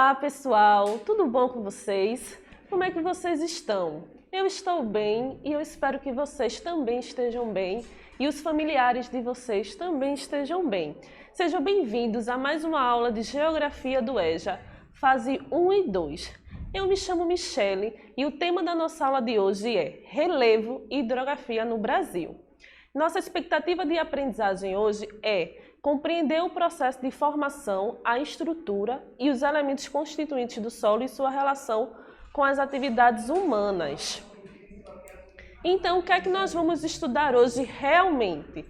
Olá pessoal, tudo bom com vocês? Como é que vocês estão? Eu estou bem e eu espero que vocês também estejam bem e os familiares de vocês também estejam bem. Sejam bem-vindos a mais uma aula de Geografia do EJA, fase 1 e 2. Eu me chamo Michele e o tema da nossa aula de hoje é Relevo e Hidrografia no Brasil. Nossa expectativa de aprendizagem hoje é compreender o processo de formação, a estrutura e os elementos constituintes do solo e sua relação com as atividades humanas. Então, o que é que nós vamos estudar hoje realmente?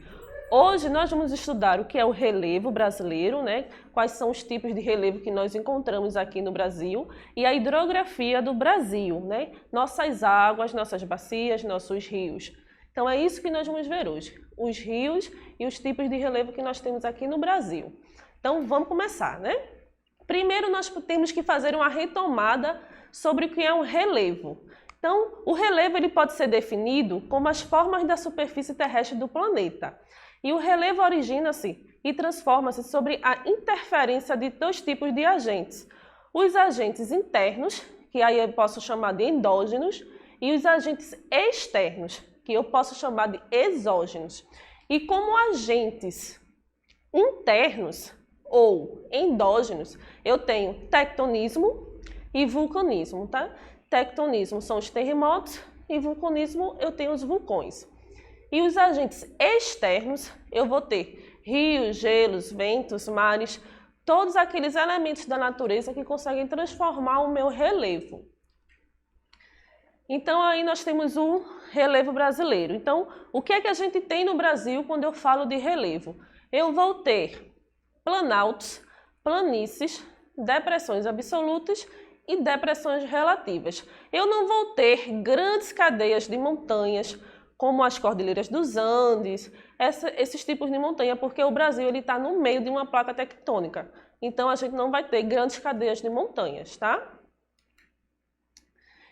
Hoje nós vamos estudar o que é o relevo brasileiro, quais são os tipos de relevo que nós encontramos aqui no Brasil, e a hidrografia do Brasil, nossas águas, nossas bacias, nossos rios. Então é isso que nós vamos ver hoje, os rios e os tipos de relevo que nós temos aqui no Brasil. Então vamos começar, Primeiro nós temos que fazer uma retomada sobre o que é um relevo. Então o relevo ele pode ser definido como as formas da superfície terrestre do planeta. E o relevo origina-se e transforma-se sobre a interferência de dois tipos de agentes. Os agentes internos, que aí eu posso chamar de endógenos, e os agentes externos, que eu posso chamar de exógenos. E como agentes internos ou endógenos, eu tenho tectonismo e vulcanismo, Tectonismo são os terremotos e vulcanismo eu tenho os vulcões. E os agentes externos, eu vou ter rios, gelos, ventos, mares, todos aqueles elementos da natureza que conseguem transformar o meu relevo. Então, aí nós temos o relevo brasileiro. Então, o que é que a gente tem no Brasil quando eu falo de relevo? Eu vou ter planaltos, planícies, depressões absolutas e depressões relativas. Eu não vou ter grandes cadeias de montanhas, como as Cordilheiras dos Andes, esses tipos de montanha, porque o Brasil está no meio de uma placa tectônica. Então, a gente não vai ter grandes cadeias de montanhas,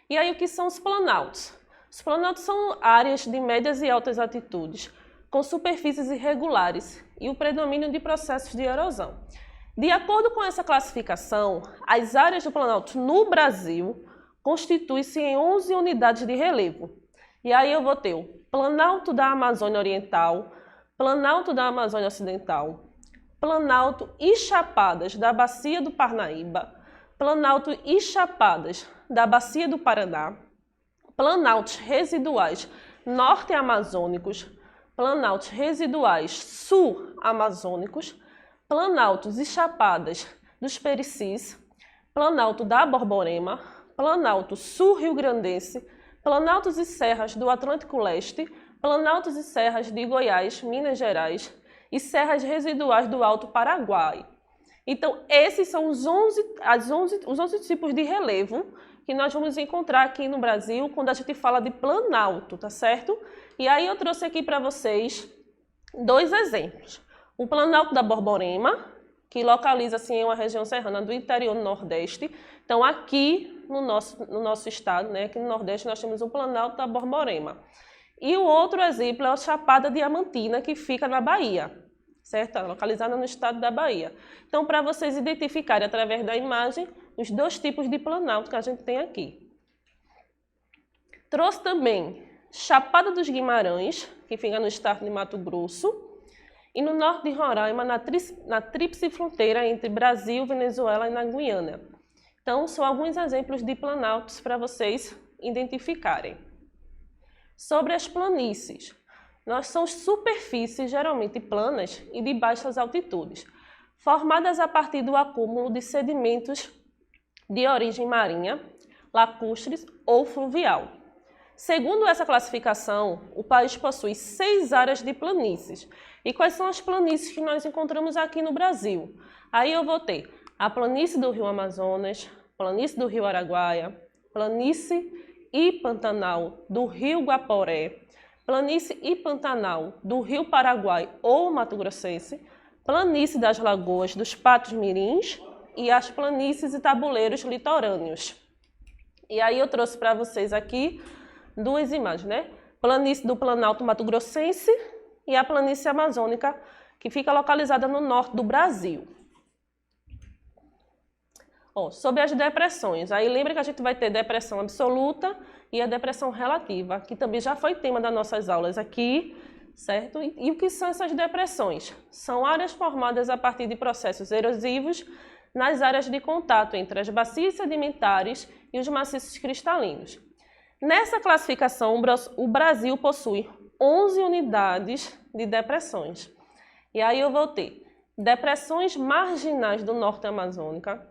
E aí, o que são os planaltos? Os planaltos são áreas de médias e altas altitudes, com superfícies irregulares e o predomínio de processos de erosão. De acordo com essa classificação, as áreas do planalto no Brasil constituem-se em 11 unidades de relevo. E aí eu vou ter o Planalto da Amazônia Oriental, Planalto da Amazônia Ocidental, Planalto e Chapadas da Bacia do Parnaíba, Planalto e Chapadas da Bacia do Paraná, planaltos residuais norte-amazônicos, planaltos residuais sul-amazônicos, planaltos e chapadas dos Pericis, planalto da Borborema, planalto sul-rio-grandense, planaltos e serras do Atlântico Leste, planaltos e serras de Goiás, Minas Gerais e serras residuais do Alto Paraguai. Então, esses são os 11 tipos de relevo que nós vamos encontrar aqui no Brasil quando a gente fala de planalto, certo? E aí eu trouxe aqui para vocês dois exemplos. O Planalto da Borborema, que localiza-se em uma região serrana do interior do Nordeste. Então, aqui no nosso estado, aqui no Nordeste, nós temos o Planalto da Borborema. E o outro exemplo é a Chapada Diamantina, que fica na Bahia, certo? Localizada no estado da Bahia. Então, para vocês identificarem através da imagem os dois tipos de planalto que a gente tem aqui. Trouxe também Chapada dos Guimarães, que fica no estado de Mato Grosso, e no norte de Roraima, na tríplice fronteira entre Brasil, Venezuela e na Guiana. Então, são alguns exemplos de planaltos para vocês identificarem. Sobre as planícies. São superfícies geralmente planas e de baixas altitudes, formadas a partir do acúmulo de sedimentos de origem marinha, lacustres ou fluvial. Segundo essa classificação, o país possui 6 áreas de planícies. E quais são as planícies que nós encontramos aqui no Brasil? Aí eu vou ter a planície do Rio Amazonas, planície do Rio Araguaia, planície e Pantanal do Rio Guaporé, planície e Pantanal do Rio Paraguai ou Mato Grossense, planície das Lagoas dos Patos Mirins e as planícies e tabuleiros litorâneos. E aí eu trouxe para vocês aqui duas imagens, Planície do Planalto Mato Grossense e a planície amazônica, que fica localizada no norte do Brasil. Ó, sobre as depressões, aí lembra que a gente vai ter depressão absoluta e a depressão relativa, que também já foi tema das nossas aulas aqui, certo? E o que são essas depressões? São áreas formadas a partir de processos erosivos nas áreas de contato entre as bacias sedimentares e os maciços cristalinos. Nessa classificação, o Brasil possui 11 unidades de depressões. E aí eu vou ter depressões marginais do norte amazônica,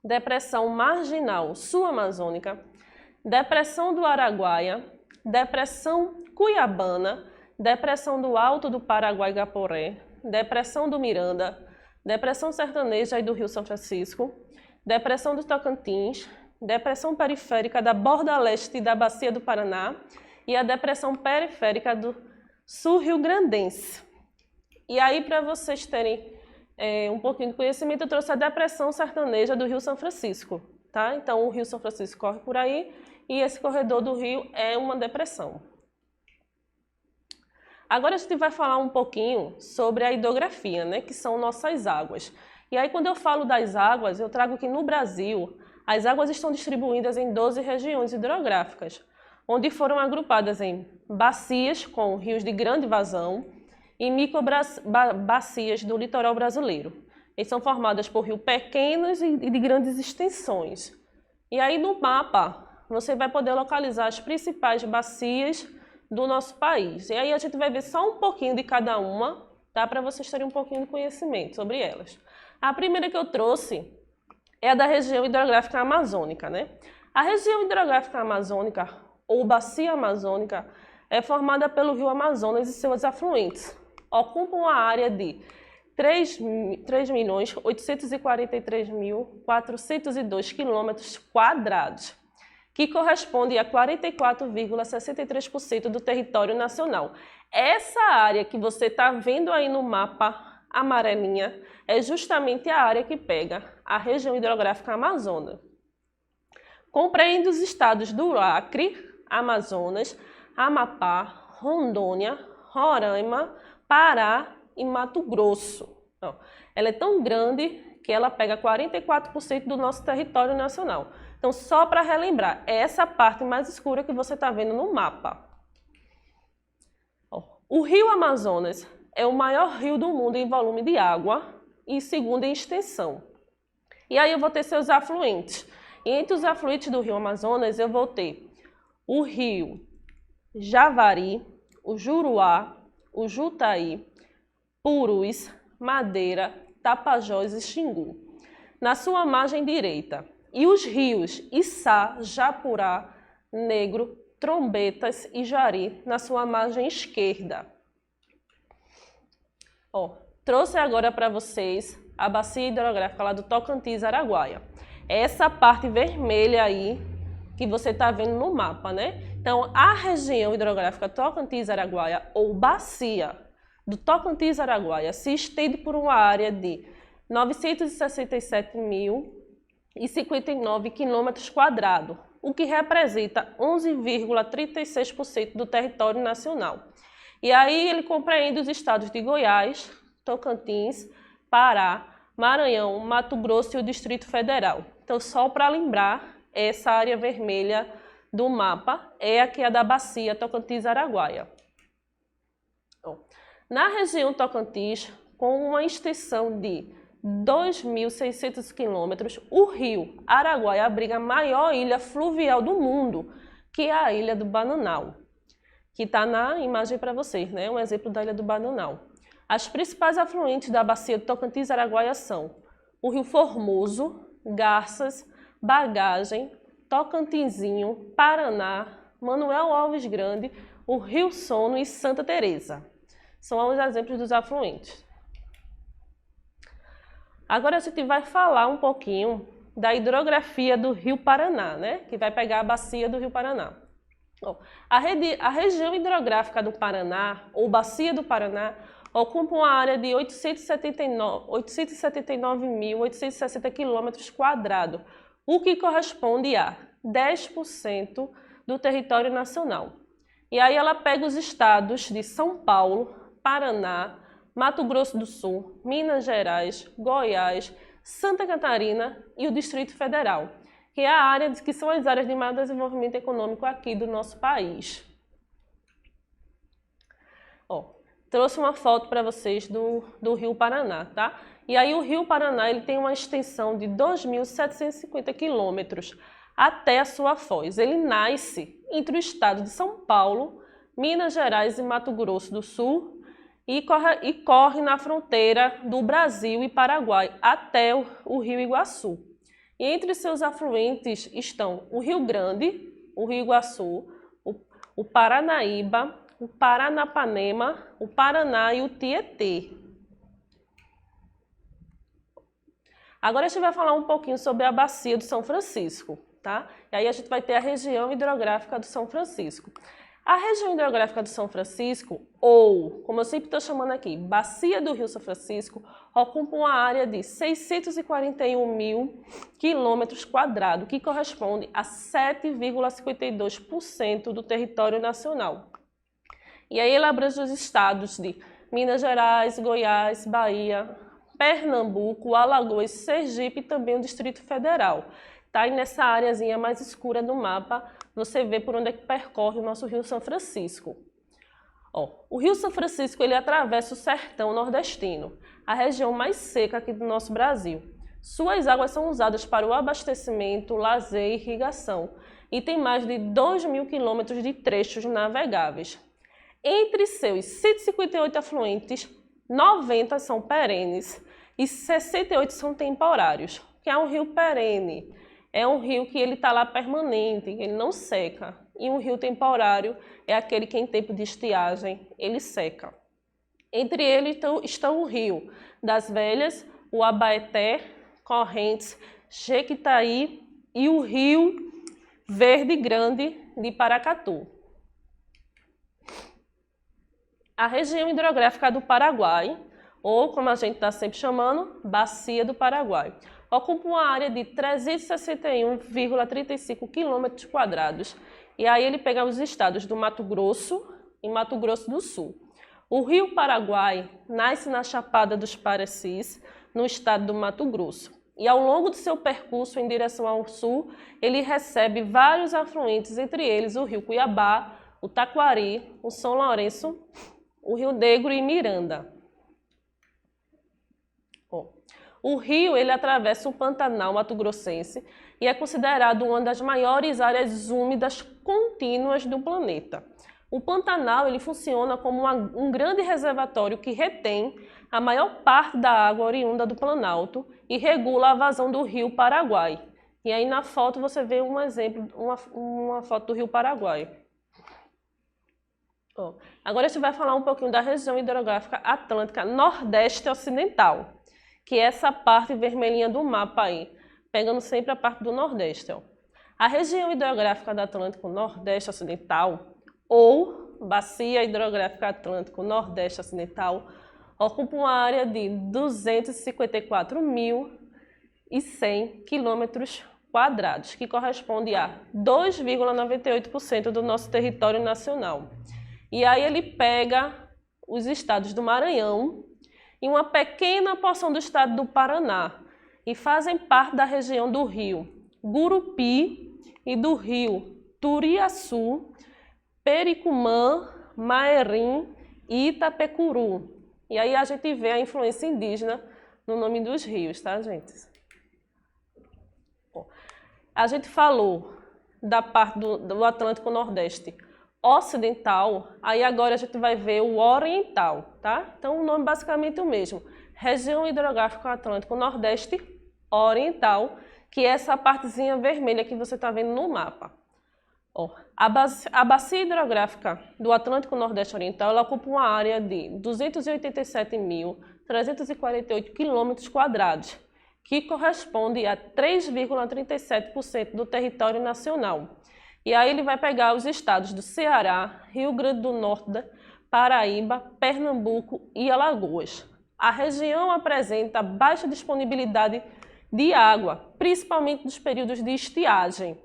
depressão marginal sul-amazônica, depressão do Araguaia, depressão cuiabana, depressão do Alto do Paraguai-Gaporé, depressão do Miranda, depressão sertaneja do Rio São Francisco, depressão do Tocantins, depressão periférica da borda leste da Bacia do Paraná e a depressão periférica do sul rio-grandense. E aí, para vocês terem um pouquinho de conhecimento, eu trouxe a depressão sertaneja do Rio São Francisco, tá? Então, o Rio São Francisco corre por aí e esse corredor do rio é uma depressão. Agora a gente vai falar um pouquinho sobre a hidrografia, né, que são nossas águas. E aí, quando eu falo das águas, eu trago que no Brasil, as águas estão distribuídas em 12 regiões hidrográficas, onde foram agrupadas em bacias com rios de grande vazão, e microbacias do litoral brasileiro. Eles são formadas por rios pequenos e de grandes extensões. E aí no mapa você vai poder localizar as principais bacias do nosso país. E aí a gente vai ver só um pouquinho de cada uma, tá? Para vocês terem um pouquinho de conhecimento sobre elas. A primeira que eu trouxe é a da região hidrográfica amazônica, né? A região hidrográfica amazônica, ou bacia amazônica, é formada pelo rio Amazonas e seus afluentes. Ocupam a área de 3.843.402 km², que corresponde a 44,63% do território nacional. Essa área que você está vendo aí no mapa amarelinha é justamente a área que pega a região hidrográfica Amazonas. Compreende os estados do Acre, Amazonas, Amapá, Rondônia, Roraima, Pará e Mato Grosso. Então, ela é tão grande que ela pega 44% do nosso território nacional. Então, só para relembrar, é essa parte mais escura que você está vendo no mapa. O rio Amazonas é o maior rio do mundo em volume de água e segundo em extensão. E aí eu vou ter seus afluentes. E entre os afluentes do rio Amazonas, eu vou ter o rio Javari, o Juruá, o Jutaí, Purus, Madeira, Tapajós e Xingu, na sua margem direita. E os rios Içá, Japurá, Negro, Trombetas e Jari, na sua margem esquerda. Trouxe agora para vocês a bacia hidrográfica lá do Tocantins, Araguaia. Essa parte vermelha aí que você está vendo no mapa, né? Então, a região hidrográfica Tocantins-Araguaia, ou bacia do Tocantins-Araguaia, se estende por uma área de 967.059 km², o que representa 11,36% do território nacional. E aí ele compreende os estados de Goiás, Tocantins, Pará, Maranhão, Mato Grosso e o Distrito Federal. Então, só para lembrar, essa área vermelha do mapa é a que é da bacia Tocantins-Araguaia. Na região Tocantins, com uma extensão de 2.600 km, o rio Araguaia abriga a maior ilha fluvial do mundo, que é a Ilha do Bananal, que está na imagem para vocês, né? Um exemplo da Ilha do Bananal. As principais afluentes da bacia do Tocantins-Araguaia são o rio Formoso, Garças, Bagagem, Tocantinzinho, Paraná, Manuel Alves Grande, o Rio Sono e Santa Teresa. São alguns exemplos dos afluentes. Agora a gente vai falar um pouquinho da hidrografia do Rio Paraná, né? Que vai pegar a bacia do Rio Paraná. A região hidrográfica do Paraná, ou bacia do Paraná, ocupa uma área de 879.860 km², o que corresponde a 10% do território nacional. E aí ela pega os estados de São Paulo, Paraná, Mato Grosso do Sul, Minas Gerais, Goiás, Santa Catarina e o Distrito Federal, que é a área que são as áreas de maior desenvolvimento econômico aqui do nosso país. Trouxe uma foto para vocês do Rio Paraná, tá? E aí o Rio Paraná ele tem uma extensão de 2.750 quilômetros até a sua foz. Ele nasce entre o estado de São Paulo, Minas Gerais e Mato Grosso do Sul e corre na fronteira do Brasil e Paraguai até o Rio Iguaçu. E entre seus afluentes estão o Rio Grande, o Rio Iguaçu, o Paranaíba, o Paranapanema, o Paraná e o Tietê. Agora a gente vai falar um pouquinho sobre a bacia do São Francisco, tá? E aí a gente vai ter a região hidrográfica do São Francisco. A região hidrográfica do São Francisco, ou, como eu sempre estou chamando aqui, Bacia do Rio São Francisco, ocupa uma área de 641.000 quilômetros quadrados, que corresponde a 7,52% do território nacional. E aí ele abrange os estados de Minas Gerais, Goiás, Bahia, Pernambuco, Alagoas, Sergipe e também o Distrito Federal. Tá? E nessa áreazinha mais escura do mapa, você vê por onde é que percorre o nosso Rio São Francisco. O Rio São Francisco ele atravessa o sertão nordestino, a região mais seca aqui do nosso Brasil. Suas águas são usadas para o abastecimento, lazer e irrigação, e tem mais de 2.000 quilômetros de trechos navegáveis. Entre seus 158 afluentes, 90 são perenes e 68 são temporários, que é um rio perene. É um rio que ele está lá permanente, ele não seca. E um rio temporário é aquele que em tempo de estiagem ele seca. Entre eles estão o Rio das Velhas, o Abaeté, Correntes, Jequitaí e o Rio Verde Grande de Paracatu. A região hidrográfica do Paraguai, ou como a gente está sempre chamando, Bacia do Paraguai, ocupa uma área de 361,35 km². E aí ele pega os estados do Mato Grosso e Mato Grosso do Sul. O Rio Paraguai nasce na Chapada dos Parecis, no estado do Mato Grosso. E ao longo do seu percurso em direção ao sul, ele recebe vários afluentes, entre eles o Rio Cuiabá, o Taquari, o São Lourenço, o Rio Negro e Miranda. O rio ele atravessa o Pantanal mato-grossense e é considerado uma das maiores áreas úmidas contínuas do planeta. O Pantanal ele funciona como um grande reservatório que retém a maior parte da água oriunda do Planalto e regula a vazão do Rio Paraguai. E aí na foto você vê um exemplo, uma foto do Rio Paraguai. Agora a gente vai falar um pouquinho da região hidrográfica atlântica Nordeste Ocidental, que é essa parte vermelhinha do mapa aí, pegando sempre a parte do Nordeste. A região hidrográfica do Atlântico Nordeste Ocidental, ou Bacia Hidrográfica Atlântico Nordeste Ocidental, ocupa uma área de 254.100 km², que corresponde a 2,98% do nosso território nacional. E aí ele pega os estados do Maranhão e uma pequena porção do estado do Paraná, e fazem parte da região do rio Gurupi e do rio Turiaçu, Pericumã, Maerim e Itapecuru. E aí a gente vê a influência indígena no nome dos rios, tá, gente? A gente falou da parte do Atlântico Nordeste Ocidental, aí agora a gente vai ver o Oriental, tá? Então o nome basicamente é o mesmo. Região Hidrográfica Atlântico Nordeste Oriental, que é essa partezinha vermelha que você está vendo no mapa. A bacia hidrográfica do Atlântico Nordeste Oriental ela ocupa uma área de 287.348 km², que corresponde a 3,37% do território nacional. E aí ele vai pegar os estados do Ceará, Rio Grande do Norte, Paraíba, Pernambuco e Alagoas. A região apresenta baixa disponibilidade de água, principalmente nos períodos de estiagem.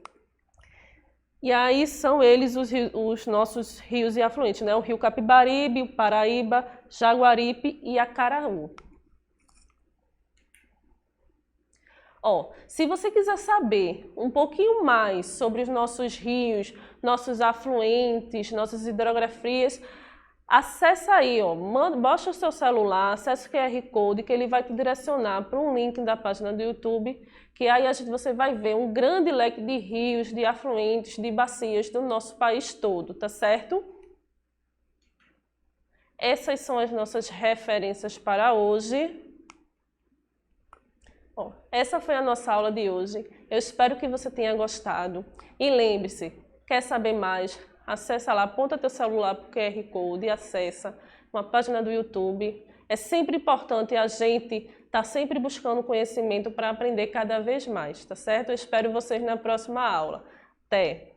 E aí são eles os nossos rios e afluentes, né? O Rio Capibaribe, o Paraíba, Jaguaripe e Acaraú. Ó, se você quiser saber um pouquinho mais sobre os nossos rios, nossos afluentes, nossas hidrografias, acessa aí, ó, baixa o seu celular, acessa o QR Code, que ele vai te direcionar para um link da página do YouTube, que aí você vai ver um grande leque de rios, de afluentes, de bacias do nosso país todo, tá certo? Essas são as nossas referências para hoje. Bom, essa foi a nossa aula de hoje. Eu espero que você tenha gostado. E lembre-se, quer saber mais? Acessa lá, aponta teu celular para o QR Code e acessa uma página do YouTube. É sempre importante a gente estar sempre buscando conhecimento para aprender cada vez mais, tá certo? Eu espero vocês na próxima aula. Até!